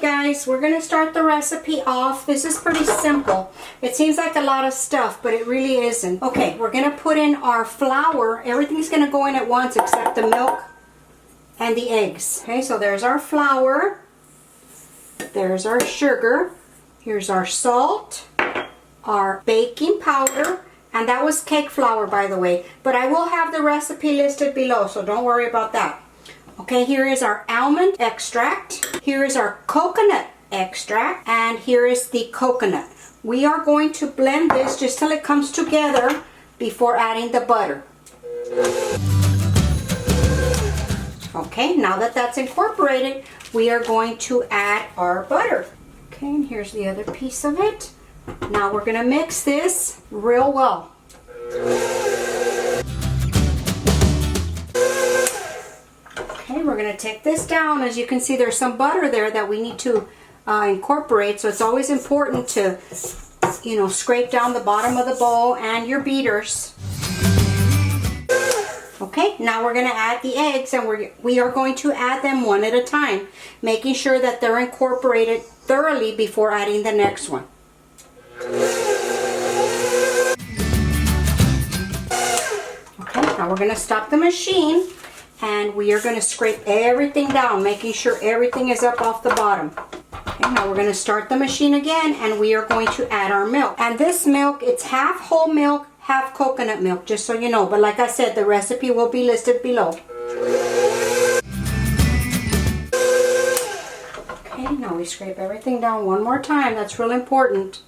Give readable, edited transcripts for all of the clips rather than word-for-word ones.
guys, we're going to start the recipe off. This is pretty simple. It seems like a lot of stuff, but it really isn't. Okay, we're going to put in our flour. Everything's going to go in at once except the milk and the eggs. Okay, so there's our flour. There's our sugar. Here's our salt, our baking powder, and that was cake flour, by the way. But I will have the recipe listed below, so don't worry about that. Okay, here is our almond extract. Here is our coconut extract, and here is the coconut. We are going to blend this just till it comes together before adding the butter. Okay, now that that's incorporated, we are going to add our butter. Okay, and here's the other piece of it. Now we're going to mix this real well. Okay, we're going to take this down. As you can see, there's some butter there that we need to incorporate, so it's always important to, you know, scrape down the bottom of the bowl and your beaters. Okay, now we're going to add the eggs, and we are going to add them one at a time, making sure that they're incorporated thoroughly before adding the next one. Okay, now we're going to stop the machine, and we are going to scrape everything down, making sure everything is up off the bottom. Okay, now we're going to start the machine again, and we are going to add our milk. And this milk, it's half whole milk, half coconut milk, just so you know. But like I said, the recipe will be listed below. Okay, now we scrape everything down one more time. That's real important.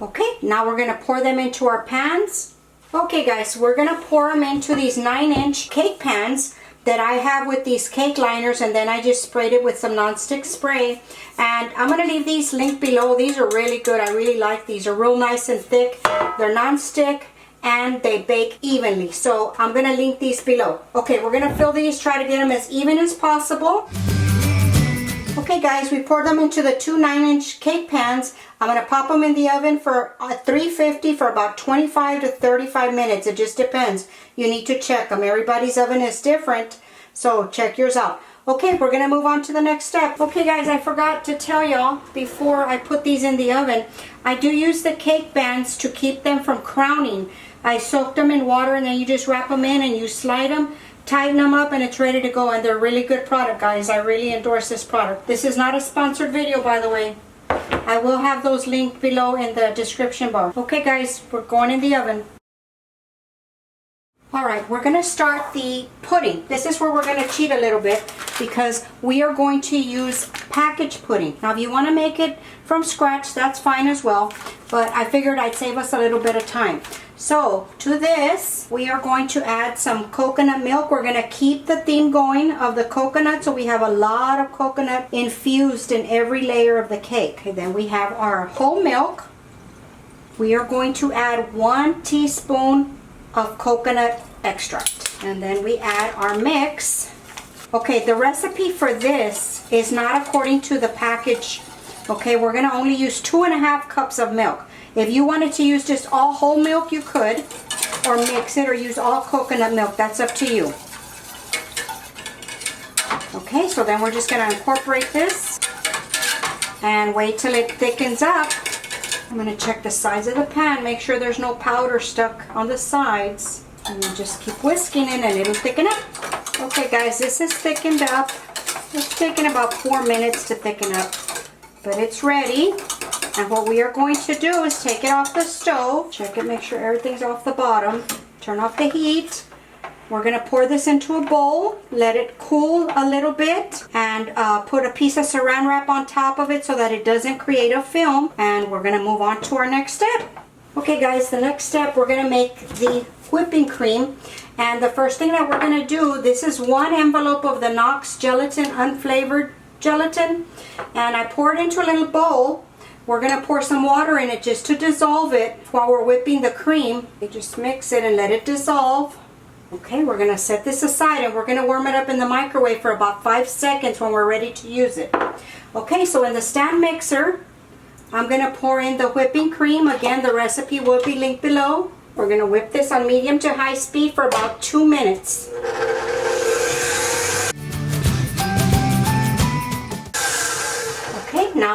Okay, now we're going to pour them into our pans. Okay guys, we're going to pour them into these 9-inch cake pans that I have with these cake liners, and then I just sprayed it with some nonstick spray. And I'm going to leave these linked below. These are really good. I really like these. They're real nice and thick. They're nonstick and they bake evenly. So I'm going to link these below. Okay, we're going to fill these, try to get them as even as possible. Okay guys, we poured them into the two 9-inch cake pans. I'm going to pop them in the oven for 350 for about 25 to 35 minutes. It just depends. You need to check them. Everybody's oven is different, so check yours out. Okay, we're going to move on to the next step. Okay guys, I forgot to tell y'all before I put these in the oven, I do use the cake bands to keep them from crowning. I soak them in water, and then you just wrap them in and you slide them, tighten them up, and it's ready to go. And they're a really good product, guys. I really endorse this product. This is not a sponsored video, by the way. I will have those linked below in the description bar. Okay guys, we're going in the oven. Alright, we're going to start the pudding. This is where we're going to cheat a little bit, because we are going to use packaged pudding. Now if you want to make it from scratch, that's fine as well, but I figured I'd save us a little bit of time. So to this, we are going to add some coconut milk. We're going to keep the theme going of the coconut, so we have a lot of coconut infused in every layer of the cake. Okay, then we have our whole milk. We are going to add 1 teaspoon of coconut extract, and then we add our mix. Okay, the recipe for this is not according to the package. Okay, we're going to only use 2.5 cups of milk. If you wanted to use just all whole milk, you could, or mix it, or use all coconut milk. That's up to you. Okay, so then we're just going to incorporate this and wait till it thickens up. I'm going to check the sides of the pan, make sure there's no powder stuck on the sides, and then just keep whisking it and it'll thicken up. Okay guys, this is thickened up. It's taken about 4 minutes to thicken up, but it's ready. And what we are going to do is take it off the stove, check it, make sure everything's off the bottom, turn off the heat. We're going to pour this into a bowl, let it cool a little bit, and put a piece of saran wrap on top of it so that it doesn't create a film. And we're going to move on to our next step. Okay guys, the next step, we're going to make the whipping cream. And the first thing that we're going to do, this is 1 envelope of the Knox gelatin, unflavored gelatin. And I pour it into a little bowl. We're going to pour some water in it just to dissolve it while we're whipping the cream. You just mix it and let it dissolve. Okay, we're going to set this aside, and we're going to warm it up in the microwave for about 5 seconds when we're ready to use it. Okay, so in the stand mixer, I'm going to pour in the whipping cream. Again, the recipe will be linked below. We're going to whip this on medium to high speed for about 2 minutes.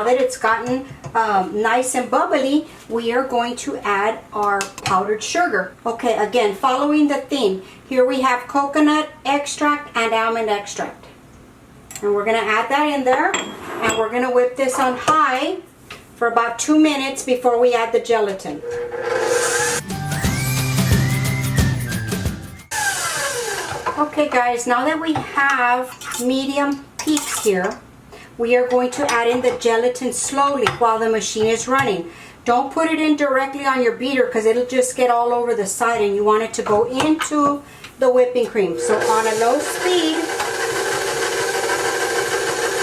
now that it's gotten nice and bubbly, we are going to add our powdered sugar. Okay, again, following the theme. Here we have coconut extract and almond extract. And we're going to add that in there. And we're going to whip this on high for about 2 minutes before we add the gelatin. Okay guys, now that we have medium peaks here, we are going to add in the gelatin slowly while the machine is running. Don't put it in directly on your beater because it'll just get all over the side, and you want it to go into the whipping cream. So on a low speed,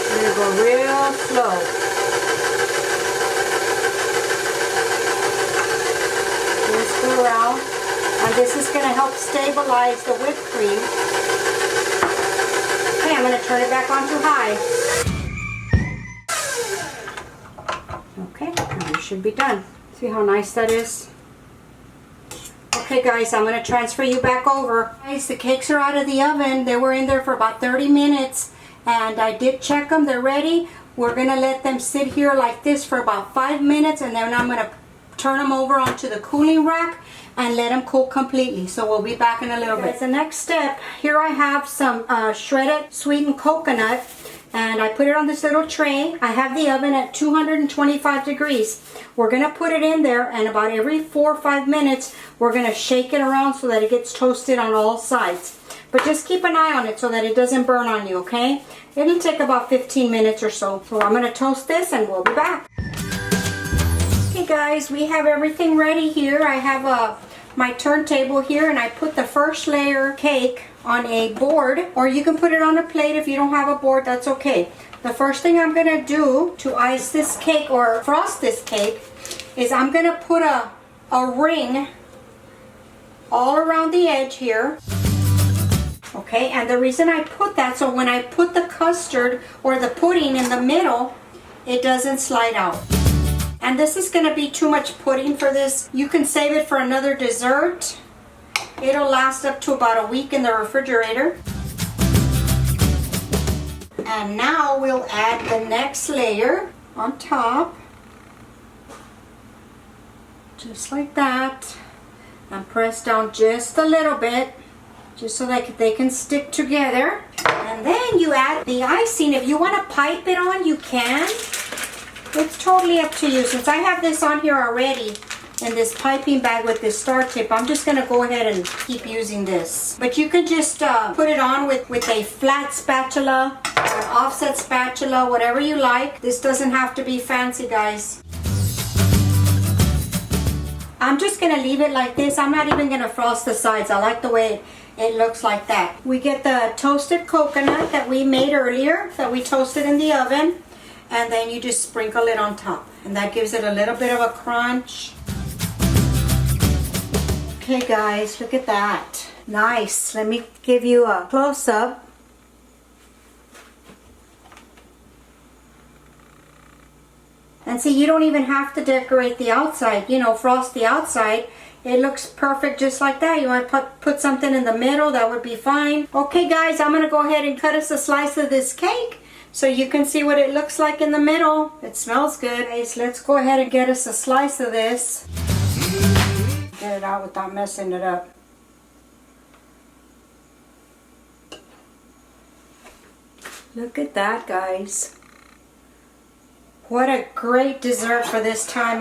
we're going to go real slow. Just go around. And this is going to help stabilize the whipped cream. Okay, I'm going to turn it back on to high. Okay, and we should be done. See how nice that is? Okay guys, I'm going to transfer you back over. Guys, the cakes are out of the oven. They were in there for about 30 minutes. And I did check them. They're ready. We're going to let them sit here like this for about 5 minutes. And then I'm going to turn them over onto the cooling rack and let them cool completely. So we'll be back in a little bit. The next step, here I have some shredded sweetened coconut, and I put it on this little tray. I have the oven at 225 degrees. We're going to put it in there, and about every 4 or 5 minutes we're going to shake it around so that it gets toasted on all sides. But just keep an eye on it so that it doesn't burn on you, okay? It'll take about 15 minutes or so. So I'm going to toast this and we'll be back. Okay guys, we have everything ready here. I have my turntable here, and I put the first layer cake on a board, or you can put it on a plate if you don't have a board, that's okay. The first thing I'm going to do to ice this cake or frost this cake is I'm going to put a ring all around the edge here. Okay, and the reason I put that, so when I put the custard or the pudding in the middle, it doesn't slide out. And this is going to be too much pudding for this. You can save it for another dessert. It'll last up to about a week in the refrigerator. And now we'll add the next layer on top. Just like that. And press down just a little bit, just so that they can stick together. And then you add the icing. If you want to pipe it on, you can. It's totally up to you. Since I have this on here already in this piping bag with this star tip, I'm just going to go ahead and keep using this. But you can just put it on with a flat spatula, an offset spatula, whatever you like. This doesn't have to be fancy, guys. I'm just going to leave it like this. I'm not even going to frost the sides. I like the way it looks like that. We get the toasted coconut that we made earlier, that we toasted in the oven. And then you just sprinkle it on top. And that gives it a little bit of a crunch. Okay guys, look at that. Nice. Let me give you a close-up. And see, you don't even have to decorate the outside, you know, frost the outside. It looks perfect just like that. You want to put something in the middle, that would be fine. Okay guys, I'm going to go ahead and cut us a slice of this cake, so you can see what it looks like in the middle. It smells good. Guys, let's go ahead and get us a slice of this. Get it out without messing it up. Look at that, guys. What a great dessert for this time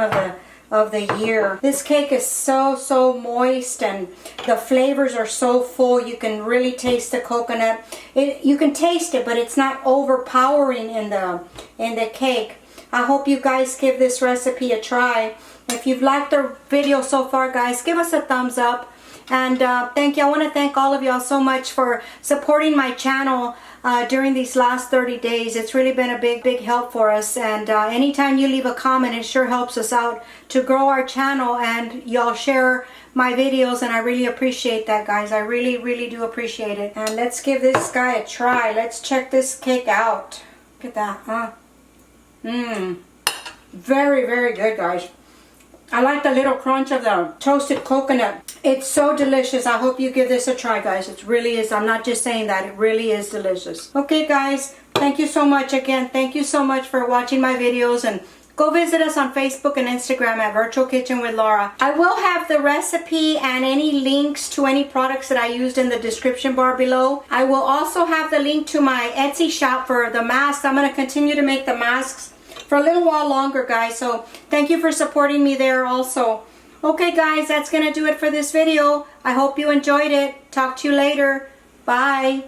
of the year. This cake is so moist, and the flavors are so full. You can really taste the coconut. You can taste it, but it's not overpowering in the cake. I hope you guys give this recipe a try. If you've liked the video so far, guys, give us a thumbs up. And thank you. I want to thank all of y'all so much for supporting my channel during these last 30 days. It's really been a big help for us. And anytime you leave a comment, it sure helps us out to grow our channel. And y'all share my videos, and I really appreciate that, guys. I really do appreciate it. And let's give this guy a try. Let's check this cake out. Look at that, huh? Very good, guys. I like the little crunch of the toasted coconut. It's so delicious. I hope you give this a try, guys. It really is. I'm not just saying that. It really is delicious. Okay, guys. Thank you so much again. Thank you so much for watching my videos, and go visit us on Facebook and Instagram at Virtual Kitchen with Laura. I will have the recipe and any links to any products that I used in the description bar below. I will also have the link to my Etsy shop for the masks. I'm going to continue to make the masks for a little while longer, guys. So thank you for supporting me there also. Okay, guys, that's going to do it for this video. I hope you enjoyed it. Talk to you later. Bye.